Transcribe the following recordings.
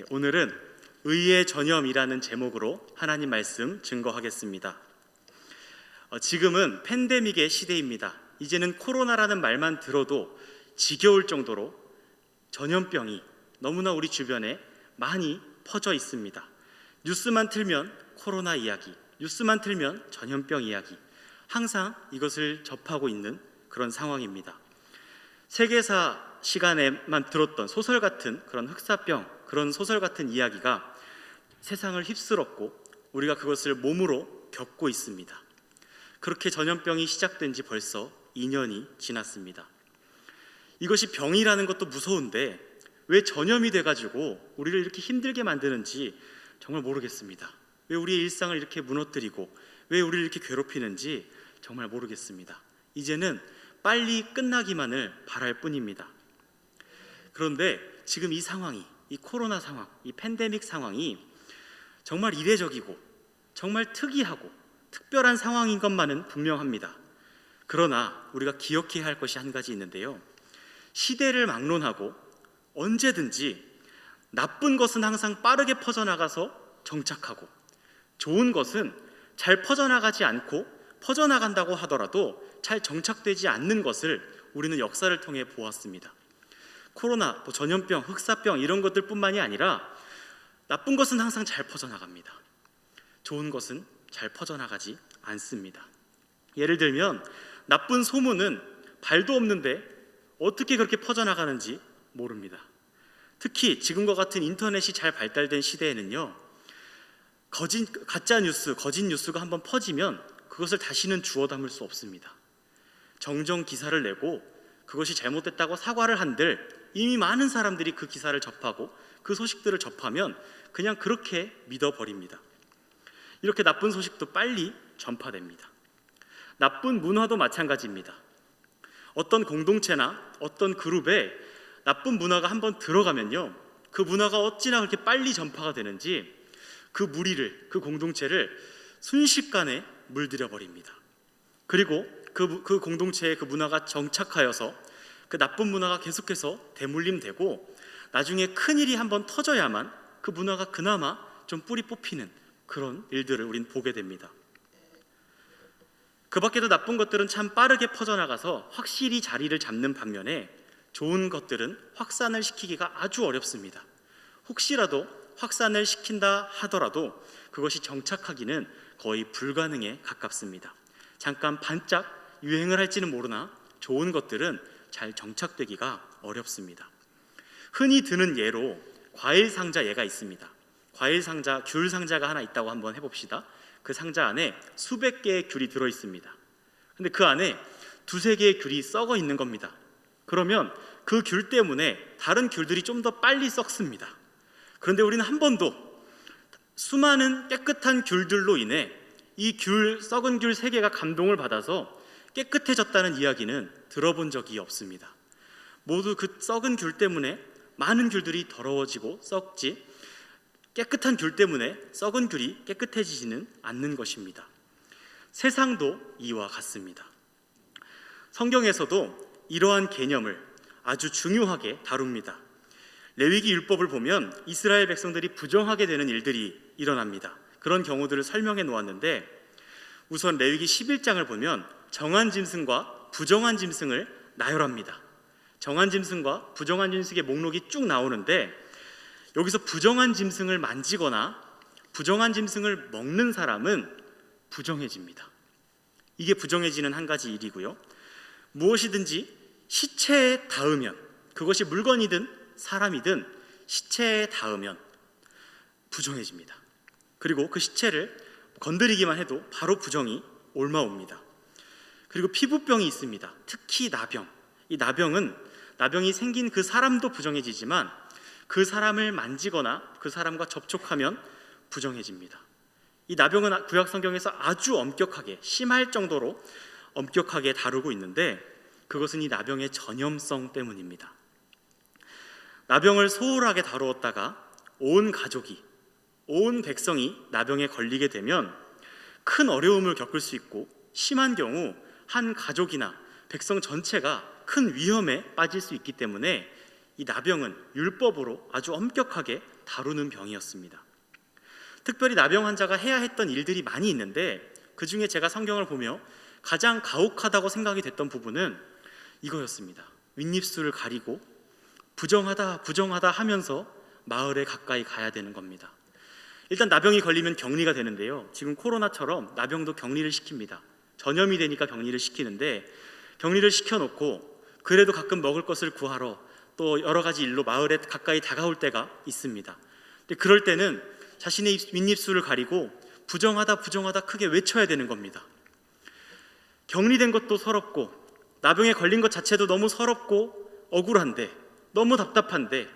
오늘은 의의 전염이라는 제목으로 하나님 말씀 증거하겠습니다. 지금은 팬데믹의 시대입니다. 이제는 코로나라는 말만 들어도 지겨울 정도로 전염병이 너무나 우리 주변에 많이 퍼져 있습니다. 뉴스만 틀면 코로나 이야기, 뉴스만 틀면 전염병 이야기, 항상 이것을 접하고 있는 그런 상황입니다. 세계사 시간에만 들었던 소설 같은 그런 흑사병, 그런 소설 같은 이야기가 세상을 휩쓸었고 우리가 그것을 몸으로 겪고 있습니다. 그렇게 전염병이 시작된 지 벌써 2년이 지났습니다. 이것이 병이라는 것도 무서운데 왜 전염이 돼가지고 우리를 이렇게 힘들게 만드는지 정말 모르겠습니다. 왜 우리의 일상을 이렇게 무너뜨리고 왜 우리를 이렇게 괴롭히는지 정말 모르겠습니다. 이제는 빨리 끝나기만을 바랄 뿐입니다. 그런데 지금 이 상황이, 이 코로나 상황, 이 팬데믹 상황이 정말 이례적이고 정말 특이하고 특별한 상황인 것만은 분명합니다. 그러나 우리가 기억해야 할 것이 한 가지 있는데요. 시대를 막론하고 언제든지 나쁜 것은 항상 빠르게 퍼져나가서 정착하고 좋은 것은 잘 퍼져나가지 않고 퍼져나간다고 하더라도 잘 정착되지 않는 것을 우리는 역사를 통해 보았습니다. 코로나, 전염병, 흑사병 이런 것들 뿐만이 아니라 나쁜 것은 항상 잘 퍼져나갑니다. 좋은 것은 잘 퍼져나가지 않습니다. 예를 들면 나쁜 소문은 발도 없는데 어떻게 그렇게 퍼져나가는지 모릅니다. 특히 지금과 같은 인터넷이 잘 발달된 시대에는요, 가짜 뉴스, 거짓 뉴스가 한번 퍼지면 그것을 다시는 주워 담을 수 없습니다. 정정 기사를 내고 그것이 잘못됐다고 사과를 한들 이미 많은 사람들이 그 기사를 접하고 그 소식들을 접하면 그냥 그렇게 믿어버립니다. 이렇게 나쁜 소식도 빨리 전파됩니다. 나쁜 문화도 마찬가지입니다. 어떤 공동체나 어떤 그룹에 나쁜 문화가 한번 들어가면요, 그 문화가 어찌나 그렇게 빨리 전파가 되는지 그 무리를, 그 공동체를 순식간에 물들여 버립니다. 그리고 그 공동체에 그 문화가 정착하여서 그 나쁜 문화가 계속해서 대물림되고 나중에 큰일이 한번 터져야만 그 문화가 그나마 좀 뿌리 뽑히는 그런 일들을 우린 보게 됩니다. 그 밖에도 나쁜 것들은 참 빠르게 퍼져나가서 확실히 자리를 잡는 반면에 좋은 것들은 확산을 시키기가 아주 어렵습니다. 혹시라도 확산을 시킨다 하더라도 그것이 정착하기는 거의 불가능에 가깝습니다. 잠깐 반짝 유행을 할지는 모르나 좋은 것들은 잘 정착되기가 어렵습니다. 흔히 드는 예로 과일 상자 예가 있습니다. 과일 상자, 귤 상자가 하나 있다고 한번 해봅시다. 그 상자 안에 수백 개의 귤이 들어있습니다. 근데 그 안에 두세 개의 귤이 썩어 있는 겁니다. 그러면 그 귤 때문에 다른 귤들이 좀 더 빨리 썩습니다. 그런데 우리는 한 번도 수많은 깨끗한 귤들로 인해 이 썩은 귤 세 개가 감동을 받아서 깨끗해졌다는 이야기는 들어본 적이 없습니다. 모두 그 썩은 귤 때문에 많은 귤들이 더러워지고 썩지 깨끗한 귤 때문에 썩은 귤이 깨끗해지지는 않는 것입니다. 세상도 이와 같습니다. 성경에서도 이러한 개념을 아주 중요하게 다룹니다. 레위기 율법을 보면 이스라엘 백성들이 부정하게 되는 일들이 일어납니다. 그런 경우들을 설명해 놓았는데 우선 레위기 11장을 보면 정한 짐승과 부정한 짐승을 나열합니다. 정한 짐승과 부정한 짐승의 목록이 쭉 나오는데 여기서 부정한 짐승을 만지거나 부정한 짐승을 먹는 사람은 부정해집니다. 이게 부정해지는 한 가지 일이고요. 무엇이든지 시체에 닿으면, 그것이 물건이든 사람이든 시체에 닿으면 부정해집니다. 그리고 그 시체를 건드리기만 해도 바로 부정이 옮아옵니다. 그리고 피부병이 있습니다. 특히 나병. 이 나병이 생긴 그 사람도 부정해지지만 그 사람을 만지거나 그 사람과 접촉하면 부정해집니다. 이 나병은 구약 성경에서 아주 엄격하게, 심할 정도로 엄격하게 다루고 있는데 그것은 이 나병의 전염성 때문입니다. 나병을 소홀하게 다루었다가 온 가족이, 온 백성이 나병에 걸리게 되면 큰 어려움을 겪을 수 있고 심한 경우 한 가족이나 백성 전체가 큰 위험에 빠질 수 있기 때문에 이 나병은 율법으로 아주 엄격하게 다루는 병이었습니다. 특별히 나병 환자가 해야 했던 일들이 많이 있는데 그 중에 제가 성경을 보며 가장 가혹하다고 생각이 됐던 부분은 이거였습니다. 윗입술을 가리고 부정하다 하면서 마을에 가까이 가야 되는 겁니다. 일단 나병이 걸리면 격리가 되는데요, 지금 코로나처럼 나병도 격리를 시킵니다. 전염이 되니까 격리를 시키는데, 격리를 시켜놓고 그래도 가끔 먹을 것을 구하러 또 여러 가지 일로 마을에 가까이 다가올 때가 있습니다. 근데 그럴 때는 자신의 윗입술을 가리고 부정하다 크게 외쳐야 되는 겁니다. 격리된 것도 서럽고 나병에 걸린 것 자체도 너무 서럽고 억울한데, 너무 답답한데,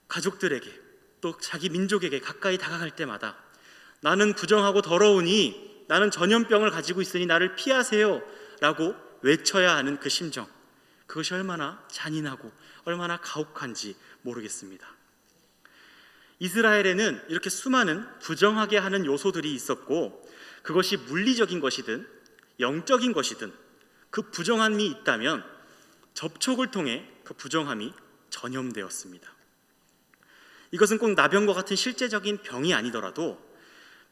가족들에게 또 자기 민족에게 가까이 다가갈 때마다 나는 부정하고 더러우니, 나는 전염병을 가지고 있으니 나를 피하세요 라고 외쳐야 하는 그 심정, 그것이 얼마나 잔인하고 얼마나 가혹한지 모르겠습니다. 이스라엘에는 이렇게 수많은 부정하게 하는 요소들이 있었고, 그것이 물리적인 것이든 영적인 것이든 그 부정함이 있다면 접촉을 통해 그 부정함이 전염되었습니다. 이것은 꼭 나병과 같은 실제적인 병이 아니더라도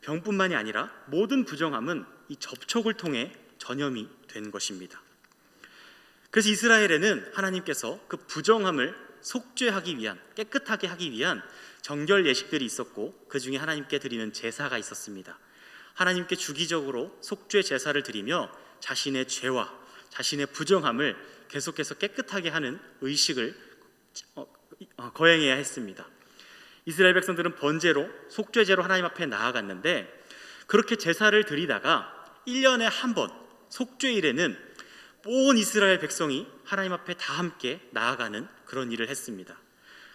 병뿐만이 아니라 모든 부정함은 이 접촉을 통해 전염이 된 것입니다. 그래서 이스라엘에는 하나님께서 그 부정함을 속죄하기 위한, 깨끗하게 하기 위한 정결 예식들이 있었고, 그 중에 하나님께 드리는 제사가 있었습니다. 하나님께 주기적으로 속죄 제사를 드리며 자신의 죄와 자신의 부정함을 계속해서 깨끗하게 하는 의식을 거행해야 했습니다. 이스라엘 백성들은 번제로, 속죄제로 하나님 앞에 나아갔는데, 그렇게 제사를 드리다가 1년에 한 번 속죄일에는 온 이스라엘 백성이 하나님 앞에 다 함께 나아가는 그런 일을 했습니다.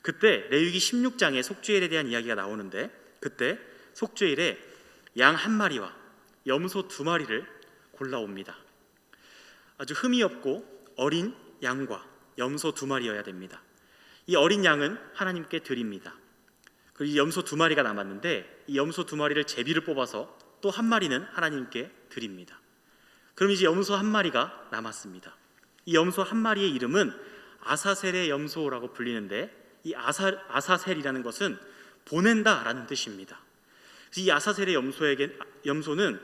그때 레위기 16장에 속죄일에 대한 이야기가 나오는데, 그때 속죄일에 양 한 마리와 염소 2마리를 골라옵니다. 아주 흠이 없고 어린 양과 염소 2마리여야 됩니다. 이 어린 양은 하나님께 드립니다. 그리고 이 염소 2마리가 남았는데, 이 염소 2마리를 제비를 뽑아서 또 1마리는 하나님께 드립니다. 그럼 이제 염소 1마리가 남았습니다. 이 염소 1마리의 이름은 아사셀의 염소라고 불리는데, 이 아사셀이라는 것은 보낸다라는 뜻입니다. 이 아사셀의 염소는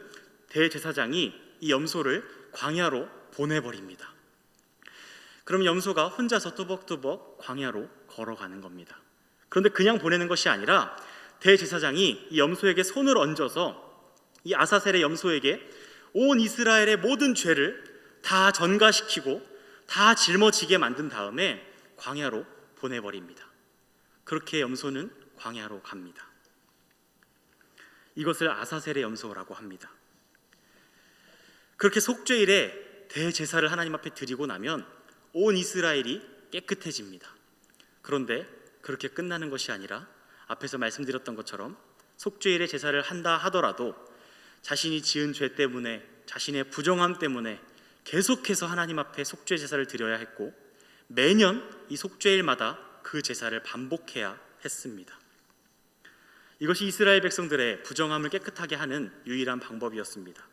대제사장이 이 염소를 광야로 보내버립니다. 그럼 염소가 혼자서 뚜벅뚜벅 광야로 걸어가는 겁니다. 그런데 그냥 보내는 것이 아니라 대제사장이 이 염소에게 손을 얹어서 이 아사셀의 염소에게 온 이스라엘의 모든 죄를 다 전가시키고 다 짊어지게 만든 다음에 광야로 보내버립니다. 그렇게 염소는 광야로 갑니다. 이것을 아사셀의 염소라고 합니다. 그렇게 속죄일에 대제사를 하나님 앞에 드리고 나면 온 이스라엘이 깨끗해집니다. 그런데 그렇게 끝나는 것이 아니라 앞에서 말씀드렸던 것처럼 속죄일에 제사를 한다 하더라도 자신이 지은 죄 때문에, 자신의 부정함 때문에 계속해서 하나님 앞에 속죄 제사를 드려야 했고, 매년 이 속죄일마다 그 제사를 반복해야 했습니다. 이것이 이스라엘 백성들의 부정함을 깨끗하게 하는 유일한 방법이었습니다.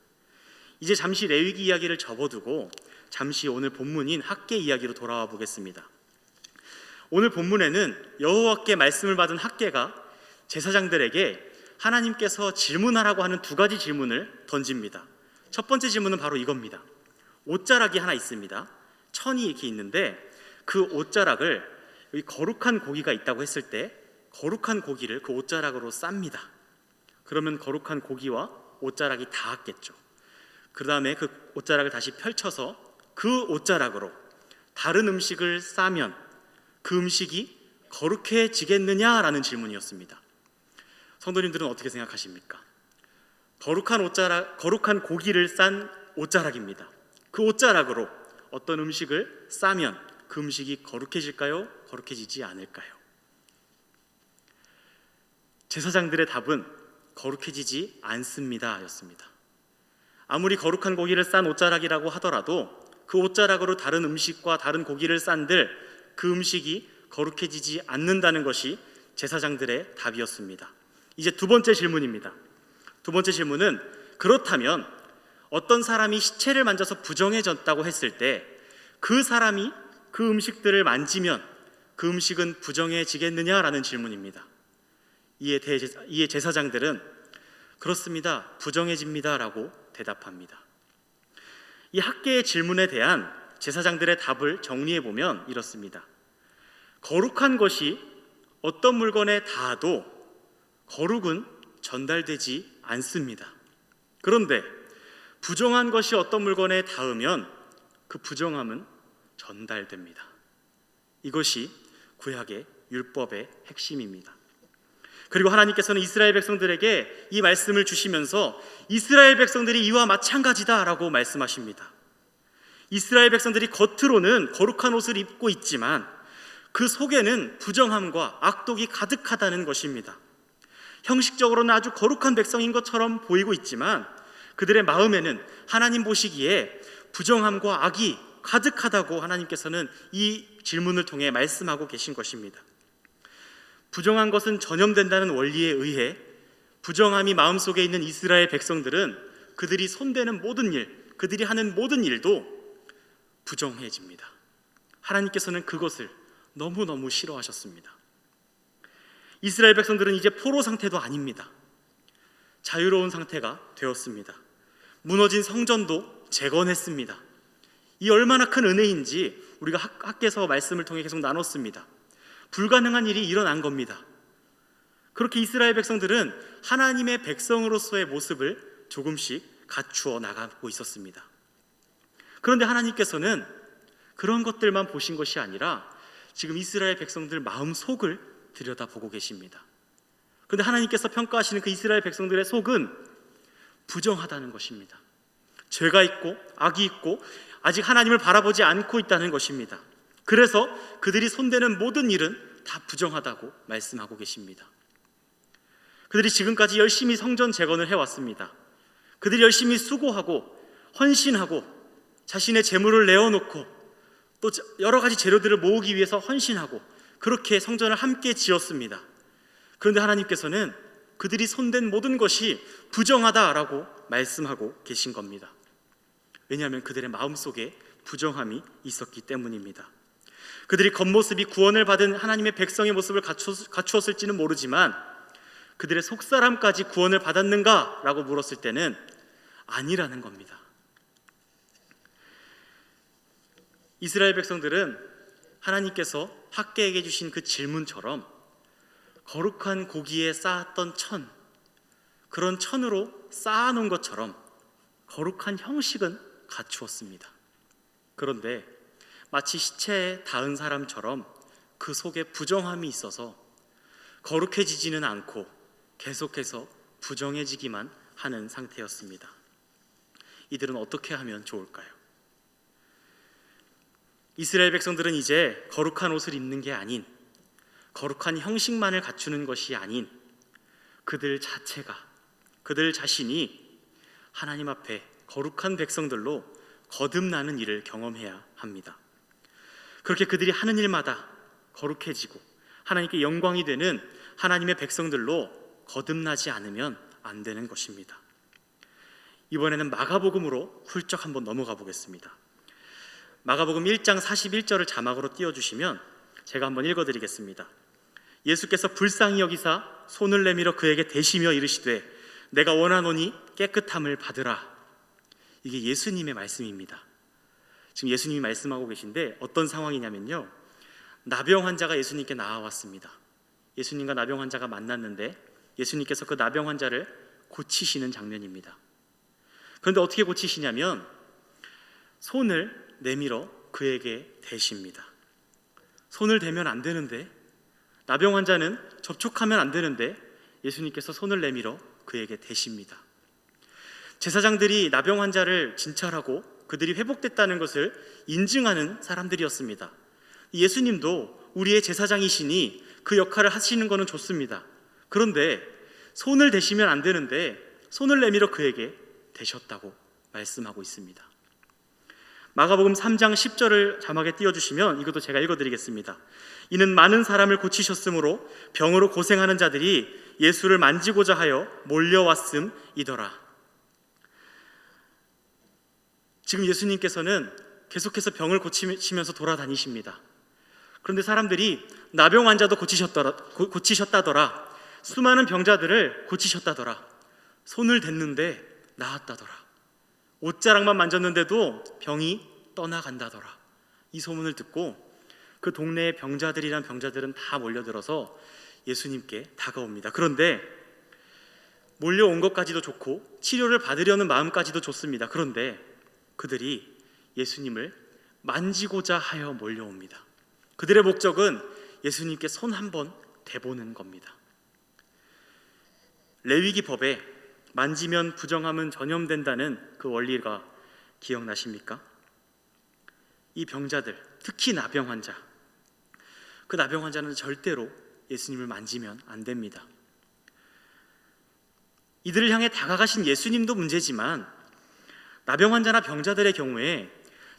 이제 잠시 레위기 이야기를 접어두고 잠시 오늘 본문인 학개 이야기로 돌아와 보겠습니다. 오늘 본문에는 여호와께 말씀을 받은 학개가 제사장들에게 하나님께서 질문하라고 하는 2가지 질문을 던집니다. 첫 번째 질문은 바로 이겁니다. 옷자락이 하나 있습니다. 천이 이렇게 있는데, 그 옷자락을, 여기 거룩한 고기가 있다고 했을 때 거룩한 고기를 그 옷자락으로 쌉니다. 그러면 거룩한 고기와 옷자락이 닿았겠죠. 그 다음에 그 옷자락을 다시 펼쳐서 그 옷자락으로 다른 음식을 싸면 그 음식이 거룩해지겠느냐라는 질문이었습니다. 성도님들은 어떻게 생각하십니까? 거룩한 고기를 싼 옷자락입니다. 그 옷자락으로 어떤 음식을 싸면 그 음식이 거룩해질까요? 거룩해지지 않을까요? 제사장들의 답은 거룩해지지 않습니다 였습니다. 아무리 거룩한 고기를 싼 옷자락이라고 하더라도 그 옷자락으로 다른 음식과 다른 고기를 싼들 그 음식이 거룩해지지 않는다는 것이 제사장들의 답이었습니다. 이제 2번째 질문입니다. 2번째 질문은, 그렇다면 어떤 사람이 시체를 만져서 부정해졌다고 했을 때 그 사람이 그 음식들을 만지면 그 음식은 부정해지겠느냐라는 질문입니다. 이에 제사장들은 그렇습니다, 부정해집니다라고 대답합니다. 이 학계의 질문에 대한 제사장들의 답을 정리해 보면 이렇습니다. 거룩한 것이 어떤 물건에 닿아도 거룩은 전달되지 않습니다. 그런데 부정한 것이 어떤 물건에 닿으면 그 부정함은 전달됩니다. 이것이 구약의 율법의 핵심입니다. 그리고 하나님께서는 이스라엘 백성들에게 이 말씀을 주시면서 이스라엘 백성들이 이와 마찬가지다라고 말씀하십니다. 이스라엘 백성들이 겉으로는 거룩한 옷을 입고 있지만 그 속에는 부정함과 악독이 가득하다는 것입니다. 형식적으로는 아주 거룩한 백성인 것처럼 보이고 있지만 그들의 마음에는 하나님 보시기에 부정함과 악이 가득하다고 하나님께서는 이 질문을 통해 말씀하고 계신 것입니다. 부정한 것은 전염된다는 원리에 의해 부정함이 마음속에 있는 이스라엘 백성들은 그들이 손대는 모든 일, 그들이 하는 모든 일도 부정해집니다. 하나님께서는 그것을 너무너무 싫어하셨습니다. 이스라엘 백성들은 이제 포로 상태도 아닙니다. 자유로운 상태가 되었습니다. 무너진 성전도 재건했습니다. 이 얼마나 큰 은혜인지 우리가 학계서 말씀을 통해 계속 나눴습니다. 불가능한 일이 일어난 겁니다. 그렇게 이스라엘 백성들은 하나님의 백성으로서의 모습을 조금씩 갖추어 나가고 있었습니다. 그런데 하나님께서는 그런 것들만 보신 것이 아니라 지금 이스라엘 백성들 마음 속을 들여다보고 계십니다. 그런데 하나님께서 평가하시는 그 이스라엘 백성들의 속은 부정하다는 것입니다. 죄가 있고 악이 있고 아직 하나님을 바라보지 않고 있다는 것입니다. 그래서 그들이 손대는 모든 일은 다 부정하다고 말씀하고 계십니다. 그들이 지금까지 열심히 성전 재건을 해왔습니다. 그들이 열심히 수고하고 헌신하고 자신의 재물을 내어놓고 또 여러 가지 재료들을 모으기 위해서 헌신하고 그렇게 성전을 함께 지었습니다. 그런데 하나님께서는 그들이 손댄 모든 것이 부정하다라고 말씀하고 계신 겁니다. 왜냐하면 그들의 마음속에 부정함이 있었기 때문입니다. 그들이 겉모습이 구원을 받은 하나님의 백성의 모습을 갖추었을지는 모르지만 그들의 속사람까지 구원을 받았는가라고 물었을 때는 아니라는 겁니다. 이스라엘 백성들은 하나님께서 학계에게 주신 그 질문처럼 거룩한 고기에 쌓았던 천, 그런 천으로 쌓아놓은 것처럼 거룩한 형식은 갖추었습니다. 그런데 마치 시체에 닿은 사람처럼 그 속에 부정함이 있어서 거룩해지지는 않고 계속해서 부정해지기만 하는 상태였습니다. 이들은 어떻게 하면 좋을까요? 이스라엘 백성들은 이제 거룩한 옷을 입는 게 아닌, 거룩한 형식만을 갖추는 것이 아닌 그들 자체가, 그들 자신이 하나님 앞에 거룩한 백성들로 거듭나는 일을 경험해야 합니다. 그렇게 그들이 하는 일마다 거룩해지고 하나님께 영광이 되는 하나님의 백성들로 거듭나지 않으면 안 되는 것입니다. 이번에는 마가복음으로 훌쩍 한번 넘어가 보겠습니다. 마가복음 1장 41절을 자막으로 띄워주시면 제가 한번 읽어드리겠습니다. 예수께서 불쌍히 여기사 손을 내밀어 그에게 대시며 이르시되 내가 원하노니 깨끗함을 받으라. 이게 예수님의 말씀입니다. 지금 예수님이 말씀하고 계신데 어떤 상황이냐면요, 나병 환자가 예수님께 나와왔습니다. 예수님과 나병 환자가 만났는데 예수님께서 그 나병 환자를 고치시는 장면입니다. 그런데 어떻게 고치시냐면 손을 내밀어 그에게 대십니다. 손을 대면 안 되는데, 나병 환자는 접촉하면 안 되는데 예수님께서 손을 내밀어 그에게 대십니다. 제사장들이 나병 환자를 진찰하고 그들이 회복됐다는 것을 인증하는 사람들이었습니다. 예수님도 우리의 제사장이시니 그 역할을 하시는 것은 좋습니다. 그런데 손을 대시면 안 되는데 손을 내밀어 그에게 대셨다고 말씀하고 있습니다. 마가복음 3장 10절을 자막에 띄워주시면 이것도 제가 읽어드리겠습니다. 이는 많은 사람을 고치셨으므로 병으로 고생하는 자들이 예수를 만지고자 하여 몰려왔음이더라. 지금 예수님께서는 계속해서 병을 고치면서 돌아다니십니다. 그런데 사람들이 나병 환자도 고치셨다더라. 수많은 병자들을 고치셨다더라. 손을 댔는데 나았다더라. 옷자락만 만졌는데도 병이 떠나간다더라. 이 소문을 듣고 그 동네의 병자들은 다 몰려들어서 예수님께 다가옵니다. 그런데 몰려온 것까지도 좋고 치료를 받으려는 마음까지도 좋습니다. 그런데 그들이 예수님을 만지고자 하여 몰려옵니다. 그들의 목적은 예수님께 손 한번 대보는 겁니다. 레위기 법에 만지면 부정함은 전염된다는 그 원리가 기억나십니까? 이 병자들, 특히 나병 환자, 그 나병 환자는 절대로 예수님을 만지면 안 됩니다. 이들을 향해 다가가신 예수님도 문제지만 나병 환자나 병자들의 경우에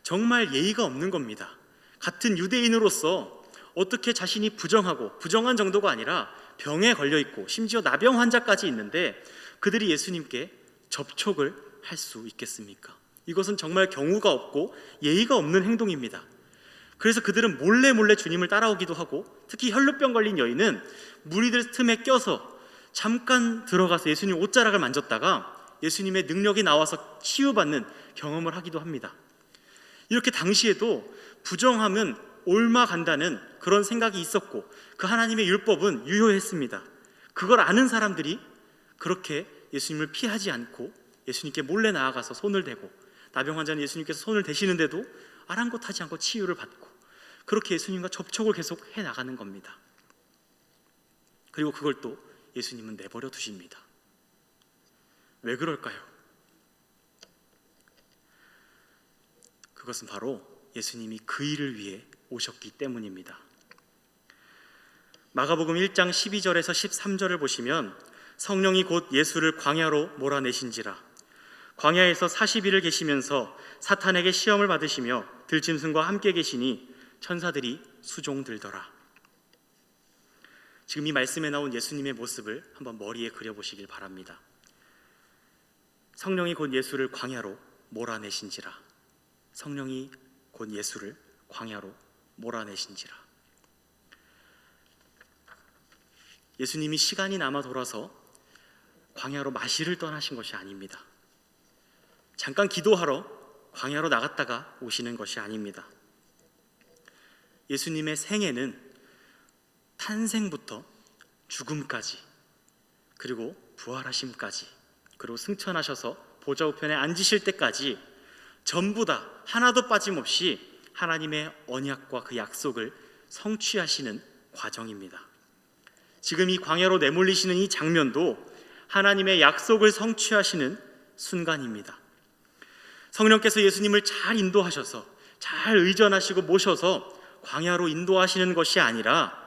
정말 예의가 없는 겁니다. 같은 유대인으로서 어떻게 자신이 부정한 정도가 아니라 병에 걸려 있고 심지어 나병 환자까지 있는데 그들이 예수님께 접촉을 할 수 있겠습니까? 이것은 정말 경우가 없고 예의가 없는 행동입니다. 그래서 그들은 몰래 주님을 따라오기도 하고, 특히 혈루병 걸린 여인은 무리들 틈에 껴서 잠깐 들어가서 예수님 옷자락을 만졌다가 예수님의 능력이 나와서 치유받는 경험을 하기도 합니다. 이렇게 당시에도 부정함은 옮아간다는 그런 생각이 있었고 그 하나님의 율법은 유효했습니다. 그걸 아는 사람들이 그렇게 예수님을 피하지 않고 예수님께 몰래 나아가서 손을 대고, 나병 환자는 예수님께서 손을 대시는데도 아랑곳하지 않고 치유를 받고, 그렇게 예수님과 접촉을 계속 해나가는 겁니다. 그리고 그걸 또 예수님은 내버려 두십니다. 왜 그럴까요? 그것은 바로 예수님이 그 일을 위해 오셨기 때문입니다. 마가복음 1장 12절에서 13절을 보시면 성령이 곧 예수를 광야로 몰아내신지라 광야에서 40일을 계시면서 사탄에게 시험을 받으시며 들짐승과 함께 계시니 천사들이 수종들더라. 지금 이 말씀에 나온 예수님의 모습을 한번 머리에 그려보시길 바랍니다. 성령이 곧 예수를 광야로 몰아내신지라. 성령이 곧 예수를 광야로 몰아내신지라. 예수님이 시간이 남아 돌아서 광야로 마실을 떠나신 것이 아닙니다. 잠깐 기도하러 광야로 나갔다가 오시는 것이 아닙니다. 예수님의 생애는 탄생부터 죽음까지, 그리고 부활하심까지, 그리고 승천하셔서 보좌 우편에 앉으실 때까지 전부 다 하나도 빠짐없이 하나님의 언약과 그 약속을 성취하시는 과정입니다. 지금 이 광야로 내몰리시는 이 장면도 하나님의 약속을 성취하시는 순간입니다. 성령께서 예수님을 잘 인도하셔서, 잘 의전하시고 모셔서 광야로 인도하시는 것이 아니라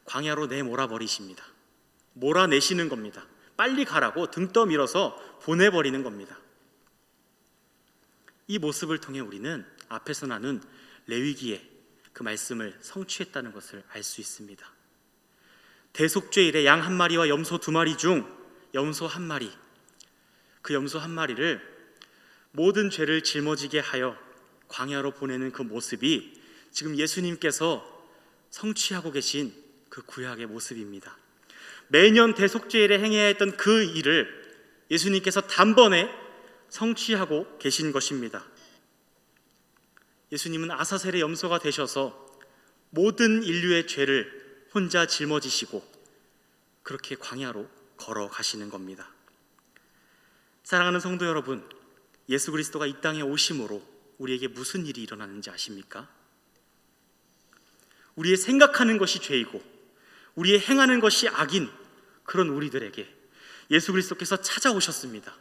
광야로 내몰아버리십니다. 몰아내시는 겁니다. 빨리 가라고 등 떠밀어서 보내버리는 겁니다. 이 모습을 통해 우리는 앞에서 나눈 레위기의 그 말씀을 성취했다는 것을 알 수 있습니다. 대속죄일에 양 한 마리와 염소 2마리 중 염소 1마리, 그 염소 1마리를 모든 죄를 짊어지게 하여 광야로 보내는 그 모습이 지금 예수님께서 성취하고 계신 그 구약의 모습입니다. 매년 대속죄일에 행해야 했던 그 일을 예수님께서 단번에 성취하고 계신 것입니다. 예수님은 아사셀의 염소가 되셔서 모든 인류의 죄를 혼자 짊어지시고 그렇게 광야로 걸어가시는 겁니다. 사랑하는 성도 여러분, 예수 그리스도가 이 땅에 오심으로 우리에게 무슨 일이 일어나는지 아십니까? 우리의 생각하는 것이 죄이고 우리의 행하는 것이 악인 그런 우리들에게 예수 그리스도께서 찾아오셨습니다.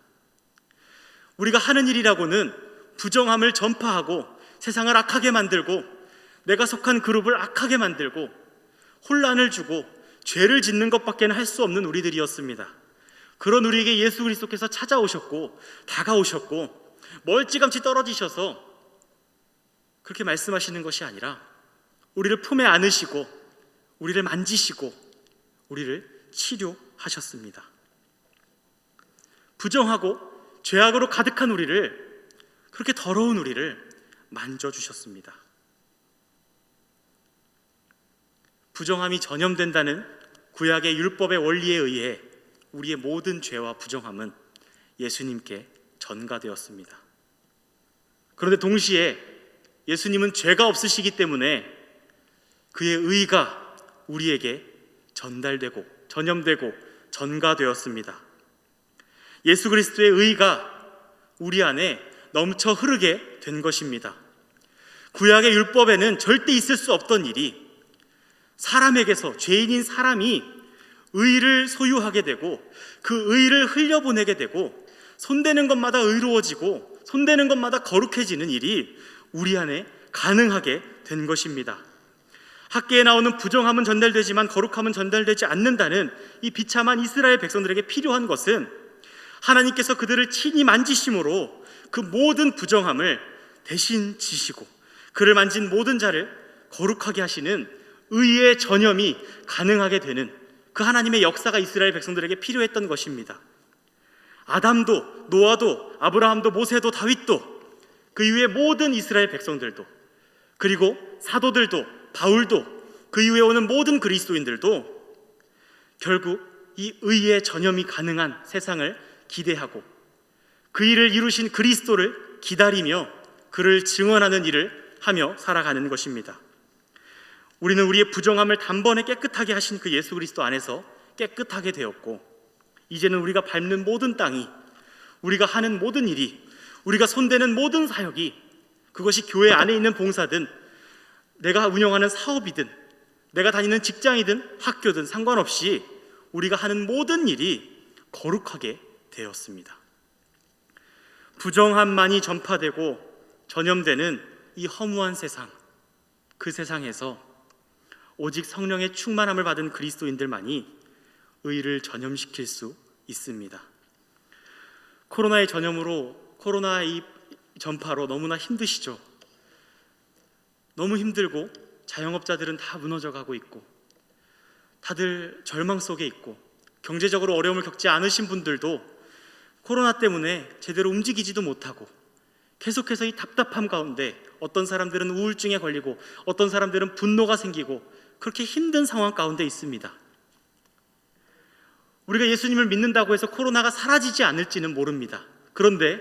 우리가 하는 일이라고는 부정함을 전파하고 세상을 악하게 만들고 내가 속한 그룹을 악하게 만들고 혼란을 주고 죄를 짓는 것밖에는 할 수 없는 우리들이었습니다. 그런 우리에게 예수 그리스도께서 찾아오셨고 다가오셨고 멀찌감치 떨어지셔서 그렇게 말씀하시는 것이 아니라 우리를 품에 안으시고 우리를 만지시고 우리를 치료하셨습니다. 부정하고 죄악으로 가득한 우리를, 그렇게 더러운 우리를 만져주셨습니다. 부정함이 전염된다는 구약의 율법의 원리에 의해 우리의 모든 죄와 부정함은 예수님께 전가되었습니다. 그런데 동시에 예수님은 죄가 없으시기 때문에 그의 의가 우리에게 전달되고 전염되고 전가되었습니다. 예수 그리스도의 의가 우리 안에 넘쳐 흐르게 된 것입니다. 구약의 율법에는 절대 있을 수 없던 일이 사람에게서, 죄인인 사람이 의를 소유하게 되고 그 의를 흘려보내게 되고 손대는 것마다 의로워지고 손대는 것마다 거룩해지는 일이 우리 안에 가능하게 된 것입니다. 학계에 나오는 부정함은 전달되지만 거룩함은 전달되지 않는다는 이 비참한 이스라엘 백성들에게 필요한 것은 하나님께서 그들을 친히 만지심으로 그 모든 부정함을 대신 지시고 그를 만진 모든 자를 거룩하게 하시는 의의 전염이 가능하게 되는 그 하나님의 역사가 이스라엘 백성들에게 필요했던 것입니다. 아담도, 노아도, 아브라함도, 모세도, 다윗도, 그 이후의 모든 이스라엘 백성들도, 그리고 사도들도, 바울도, 그 이후에 오는 모든 그리스도인들도 결국 이 의의 전염이 가능한 세상을 기대하고 그 일을 이루신 그리스도를 기다리며 그를 증언하는 일을 하며 살아가는 것입니다. 우리는 우리의 부정함을 단번에 깨끗하게 하신 그 예수 그리스도 안에서 깨끗하게 되었고, 이제는 우리가 밟는 모든 땅이, 우리가 하는 모든 일이, 우리가 손대는 모든 사역이, 그것이 교회 안에 있는 봉사든 내가 운영하는 사업이든 내가 다니는 직장이든 학교든 상관없이 우리가 하는 모든 일이 거룩하게 되었습니다. 부정함만이 전파되고 전염되는 이 허무한 세상, 그 세상에서 오직 성령의 충만함을 받은 그리스도인들만이 의를 전염시킬 수 있습니다. 코로나의 전염으로, 코로나의 전파로 너무나 힘드시죠? 너무 힘들고 자영업자들은 다 무너져가고 있고 다들 절망 속에 있고 경제적으로 어려움을 겪지 않으신 분들도 코로나 때문에 제대로 움직이지도 못하고 계속해서 이 답답함 가운데 어떤 사람들은 우울증에 걸리고 어떤 사람들은 분노가 생기고 그렇게 힘든 상황 가운데 있습니다. 우리가 예수님을 믿는다고 해서 코로나가 사라지지 않을지는 모릅니다. 그런데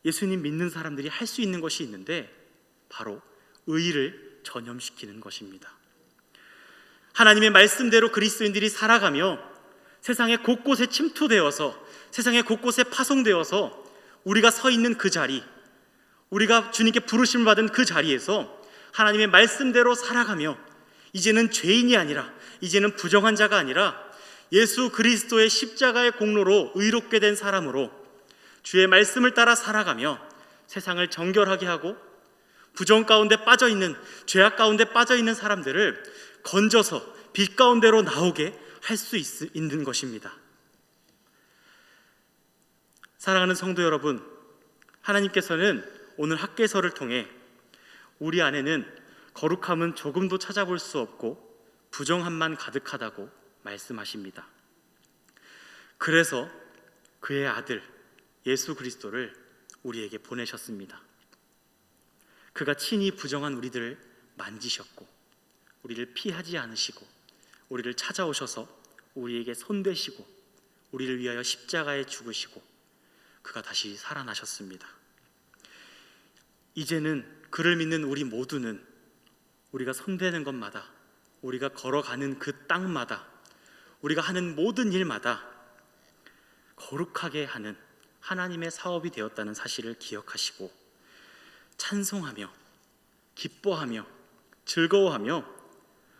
예수님 믿는 사람들이 할 수 있는 것이 있는데 바로 의를 전염시키는 것입니다. 하나님의 말씀대로 그리스도인들이 살아가며 세상의 곳곳에 침투되어서 세상의 곳곳에 파송되어서 우리가 서 있는 그 자리, 우리가 주님께 부르심을 받은 그 자리에서 하나님의 말씀대로 살아가며 이제는 죄인이 아니라, 이제는 부정한 자가 아니라 예수 그리스도의 십자가의 공로로 의롭게 된 사람으로 주의 말씀을 따라 살아가며 세상을 정결하게 하고 부정 가운데 빠져있는, 죄악 가운데 빠져있는 사람들을 건져서 빛 가운데로 나오게 할 수 있는 것입니다. 사랑하는 성도 여러분, 하나님께서는 오늘 학개서를 통해 우리 안에는 거룩함은 조금도 찾아볼 수 없고 부정함만 가득하다고 말씀하십니다. 그래서 그의 아들 예수 그리스도를 우리에게 보내셨습니다. 그가 친히 부정한 우리들을 만지셨고 우리를 피하지 않으시고 우리를 찾아오셔서 우리에게 손대시고 우리를 위하여 십자가에 죽으시고 그가 다시 살아나셨습니다. 이제는 그를 믿는 우리 모두는 우리가 손대는 것마다, 우리가 걸어가는 그 땅마다, 우리가 하는 모든 일마다 거룩하게 하는 하나님의 사업이 되었다는 사실을 기억하시고 찬송하며 기뻐하며 즐거워하며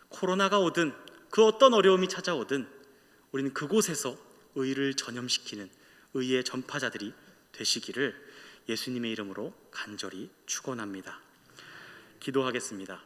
코로나가 오든 그 어떤 어려움이 찾아오든 우리는 그곳에서 의를 전염시키는 의의 전파자들이 되시기를 예수님의 이름으로 간절히 축원합니다. 기도하겠습니다.